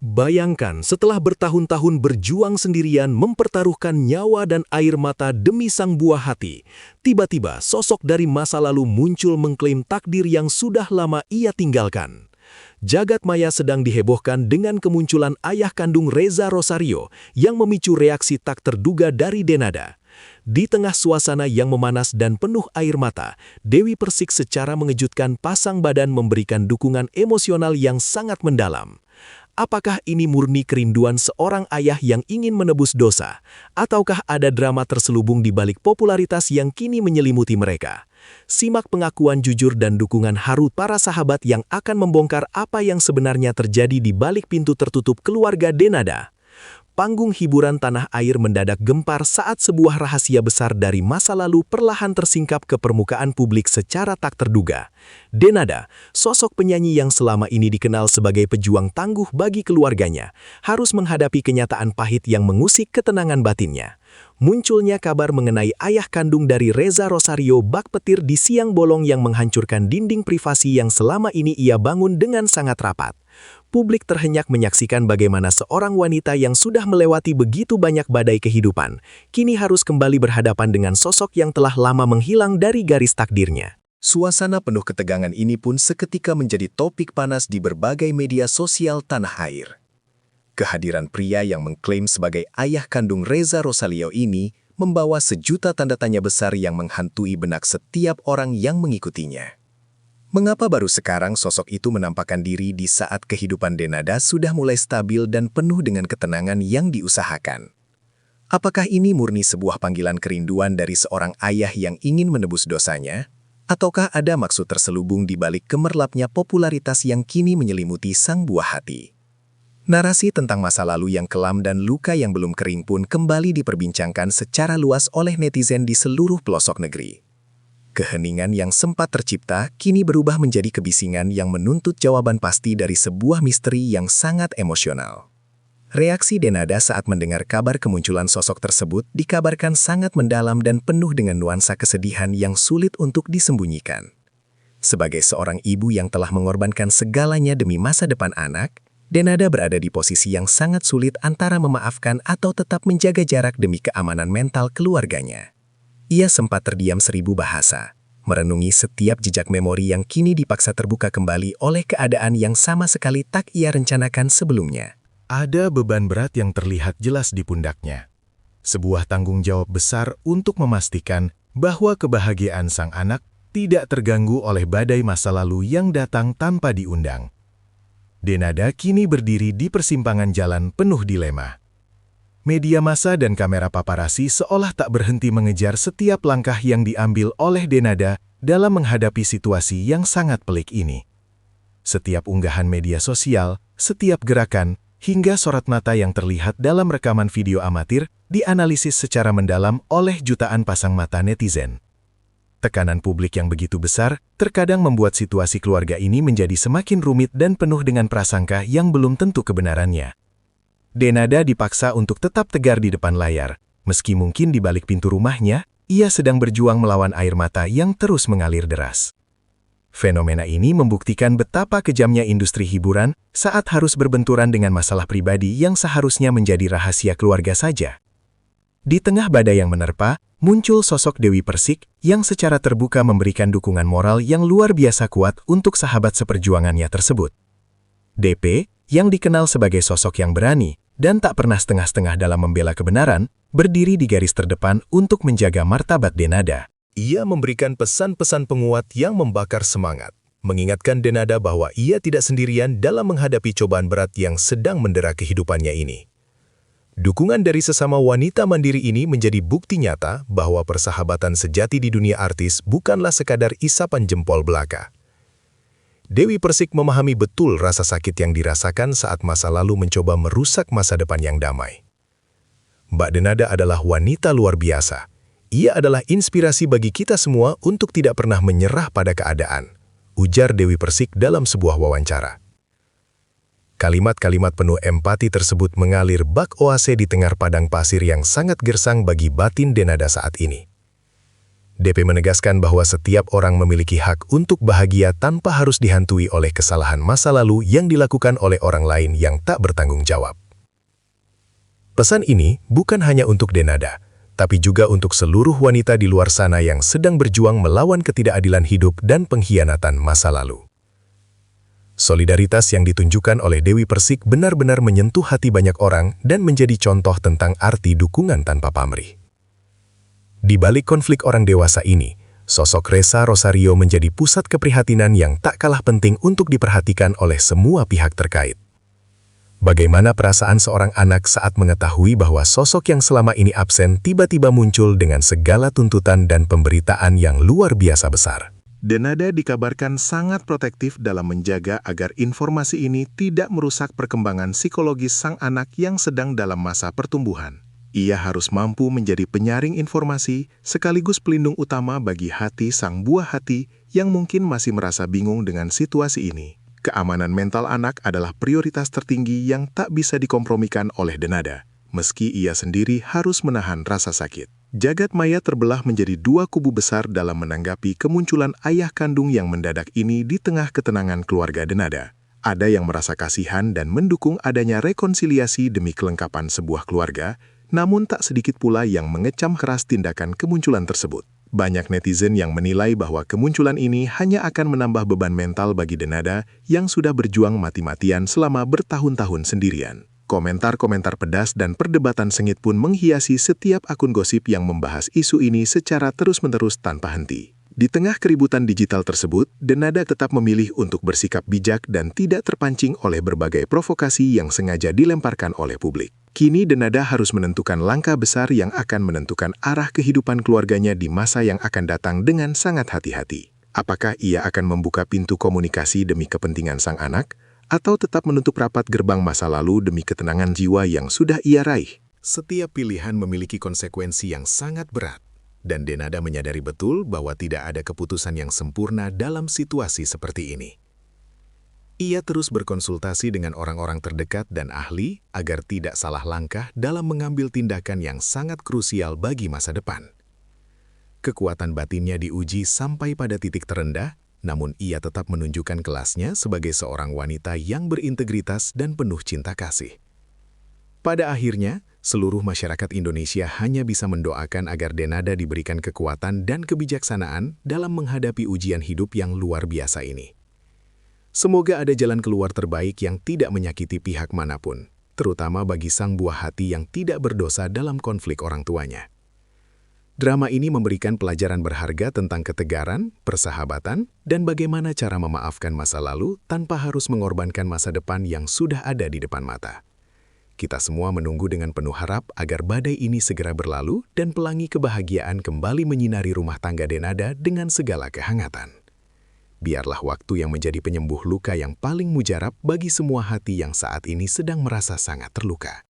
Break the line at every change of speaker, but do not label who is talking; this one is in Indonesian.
Bayangkan setelah bertahun-tahun berjuang sendirian mempertaruhkan nyawa dan air mata demi sang buah hati, tiba-tiba sosok dari masa lalu muncul mengklaim takdir yang sudah lama ia tinggalkan. Jagat maya sedang dihebohkan dengan kemunculan ayah kandung Reza Rosario yang memicu reaksi tak terduga dari Denada. Di tengah suasana yang memanas dan penuh air mata, Dewi Persik secara mengejutkan pasang badan memberikan dukungan emosional yang sangat mendalam. Apakah ini murni kerinduan seorang ayah yang ingin menebus dosa? Ataukah ada drama terselubung di balik popularitas yang kini menyelimuti mereka? Simak pengakuan jujur dan dukungan haru para sahabat yang akan membongkar apa yang sebenarnya terjadi di balik pintu tertutup keluarga Denada. Panggung hiburan tanah air mendadak gempar saat sebuah rahasia besar dari masa lalu perlahan tersingkap ke permukaan publik secara tak terduga. Denada, sosok penyanyi yang selama ini dikenal sebagai pejuang tangguh bagi keluarganya, harus menghadapi kenyataan pahit yang mengusik ketenangan batinnya. Munculnya kabar mengenai ayah kandung dari Reza Rosario bak petir di siang bolong yang menghancurkan dinding privasi yang selama ini ia bangun dengan sangat rapat. Publik terhenyak menyaksikan bagaimana seorang wanita yang sudah melewati begitu banyak badai kehidupan, kini harus kembali berhadapan dengan sosok yang telah lama menghilang dari garis takdirnya.
Suasana penuh ketegangan ini pun seketika menjadi topik panas di berbagai media sosial tanah air. Kehadiran pria yang mengklaim sebagai ayah kandung Reza Rosario ini membawa sejuta tanda tanya besar yang menghantui benak setiap orang yang mengikutinya. Mengapa baru sekarang sosok itu menampakkan diri di saat kehidupan Denada sudah mulai stabil dan penuh dengan ketenangan yang diusahakan? Apakah ini murni sebuah panggilan kerinduan dari seorang ayah yang ingin menebus dosanya? Ataukah ada maksud terselubung di balik gemerlapnya popularitas yang kini menyelimuti sang buah hati? Narasi tentang masa lalu yang kelam dan luka yang belum kering pun kembali diperbincangkan secara luas oleh netizen di seluruh pelosok negeri. Keheningan yang sempat tercipta kini berubah menjadi kebisingan yang menuntut jawaban pasti dari sebuah misteri yang sangat emosional. Reaksi Denada saat mendengar kabar kemunculan sosok tersebut dikabarkan sangat mendalam dan penuh dengan nuansa kesedihan yang sulit untuk disembunyikan. Sebagai seorang ibu yang telah mengorbankan segalanya demi masa depan anak, Denada berada di posisi yang sangat sulit antara memaafkan atau tetap menjaga jarak demi keamanan mental keluarganya. Ia sempat terdiam 1000 bahasa, merenungi setiap jejak memori yang kini dipaksa terbuka kembali oleh keadaan yang sama sekali tak ia rencanakan sebelumnya.
Ada beban berat yang terlihat jelas di pundaknya. Sebuah tanggung jawab besar untuk memastikan bahwa kebahagiaan sang anak tidak terganggu oleh badai masa lalu yang datang tanpa diundang. Denada kini berdiri di persimpangan jalan penuh dilema. Media massa dan kamera paparazzi seolah tak berhenti mengejar setiap langkah yang diambil oleh Denada dalam menghadapi situasi yang sangat pelik ini. Setiap unggahan media sosial, setiap gerakan, hingga sorot mata yang terlihat dalam rekaman video amatir dianalisis secara mendalam oleh jutaan pasang mata netizen. Tekanan publik yang begitu besar terkadang membuat situasi keluarga ini menjadi semakin rumit dan penuh dengan prasangka yang belum tentu kebenarannya. Denada dipaksa untuk tetap tegar di depan layar, meski mungkin di balik pintu rumahnya, ia sedang berjuang melawan air mata yang terus mengalir deras. Fenomena ini membuktikan betapa kejamnya industri hiburan saat harus berbenturan dengan masalah pribadi yang seharusnya menjadi rahasia keluarga saja. Di tengah badai yang menerpa, muncul sosok Dewi Persik yang secara terbuka memberikan dukungan moral yang luar biasa kuat untuk sahabat seperjuangannya tersebut. DP, yang dikenal sebagai sosok yang berani dan tak pernah setengah-setengah dalam membela kebenaran, berdiri di garis terdepan untuk menjaga martabat Denada.
Ia memberikan pesan-pesan penguat yang membakar semangat, mengingatkan Denada bahwa ia tidak sendirian dalam menghadapi cobaan berat yang sedang mendera kehidupannya ini. Dukungan dari sesama wanita mandiri ini menjadi bukti nyata bahwa persahabatan sejati di dunia artis bukanlah sekadar isapan jempol belaka. Dewi Persik memahami betul rasa sakit yang dirasakan saat masa lalu mencoba merusak masa depan yang damai. Mbak Denada adalah wanita luar biasa. Ia adalah inspirasi bagi kita semua untuk tidak pernah menyerah pada keadaan, ujar Dewi Persik dalam sebuah wawancara. Kalimat-kalimat penuh empati tersebut mengalir bak oase di tengah padang pasir yang sangat gersang bagi batin Denada saat ini.
DP menegaskan bahwa setiap orang memiliki hak untuk bahagia tanpa harus dihantui oleh kesalahan masa lalu yang dilakukan oleh orang lain yang tak bertanggung jawab. Pesan ini bukan hanya untuk Denada, tapi juga untuk seluruh wanita di luar sana yang sedang berjuang melawan ketidakadilan hidup dan pengkhianatan masa lalu. Solidaritas yang ditunjukkan oleh Dewi Persik benar-benar menyentuh hati banyak orang dan menjadi contoh tentang arti dukungan tanpa pamrih. Di balik konflik orang dewasa ini, sosok Reza Rosario menjadi pusat keprihatinan yang tak kalah penting untuk diperhatikan oleh semua pihak terkait. Bagaimana perasaan seorang anak saat mengetahui bahwa sosok yang selama ini absen tiba-tiba muncul dengan segala tuntutan dan pemberitaan yang luar biasa besar?
Denada dikabarkan sangat protektif dalam menjaga agar informasi ini tidak merusak perkembangan psikologis sang anak yang sedang dalam masa pertumbuhan. Ia harus mampu menjadi penyaring informasi sekaligus pelindung utama bagi hati sang buah hati yang mungkin masih merasa bingung dengan situasi ini. Keamanan mental anak adalah prioritas tertinggi yang tak bisa dikompromikan oleh Denada, meski ia sendiri harus menahan rasa sakit. Jagat maya terbelah menjadi dua kubu besar dalam menanggapi kemunculan ayah kandung yang mendadak ini di tengah ketenangan keluarga Denada. Ada yang merasa kasihan dan mendukung adanya rekonsiliasi demi kelengkapan sebuah keluarga, namun tak sedikit pula yang mengecam keras tindakan kemunculan tersebut. Banyak netizen yang menilai bahwa kemunculan ini hanya akan menambah beban mental bagi Denada yang sudah berjuang mati-matian selama bertahun-tahun sendirian. Komentar-komentar pedas dan perdebatan sengit pun menghiasi setiap akun gosip yang membahas isu ini secara terus-menerus tanpa henti. Di tengah keributan digital tersebut, Denada tetap memilih untuk bersikap bijak dan tidak terpancing oleh berbagai provokasi yang sengaja dilemparkan oleh publik. Kini Denada harus menentukan langkah besar yang akan menentukan arah kehidupan keluarganya di masa yang akan datang dengan sangat hati-hati. Apakah ia akan membuka pintu komunikasi demi kepentingan sang anak, atau tetap menutup rapat gerbang masa lalu demi ketenangan jiwa yang sudah ia raih?
Setiap pilihan memiliki konsekuensi yang sangat berat, dan Denada menyadari betul bahwa tidak ada keputusan yang sempurna dalam situasi seperti ini. Ia terus berkonsultasi dengan orang-orang terdekat dan ahli agar tidak salah langkah dalam mengambil tindakan yang sangat krusial bagi masa depan. Kekuatan batinnya diuji sampai pada titik terendah, namun ia tetap menunjukkan kelasnya sebagai seorang wanita yang berintegritas dan penuh cinta kasih. Pada akhirnya, seluruh masyarakat Indonesia hanya bisa mendoakan agar Denada diberikan kekuatan dan kebijaksanaan dalam menghadapi ujian hidup yang luar biasa ini. Semoga ada jalan keluar terbaik yang tidak menyakiti pihak manapun, terutama bagi sang buah hati yang tidak berdosa dalam konflik orang tuanya. Drama ini memberikan pelajaran berharga tentang ketegaran, persahabatan, dan bagaimana cara memaafkan masa lalu tanpa harus mengorbankan masa depan yang sudah ada di depan mata. Kita semua menunggu dengan penuh harap agar badai ini segera berlalu dan pelangi kebahagiaan kembali menyinari rumah tangga Denada dengan segala kehangatan. Biarlah waktu yang menjadi penyembuh luka yang paling mujarab bagi semua hati yang saat ini sedang merasa sangat terluka.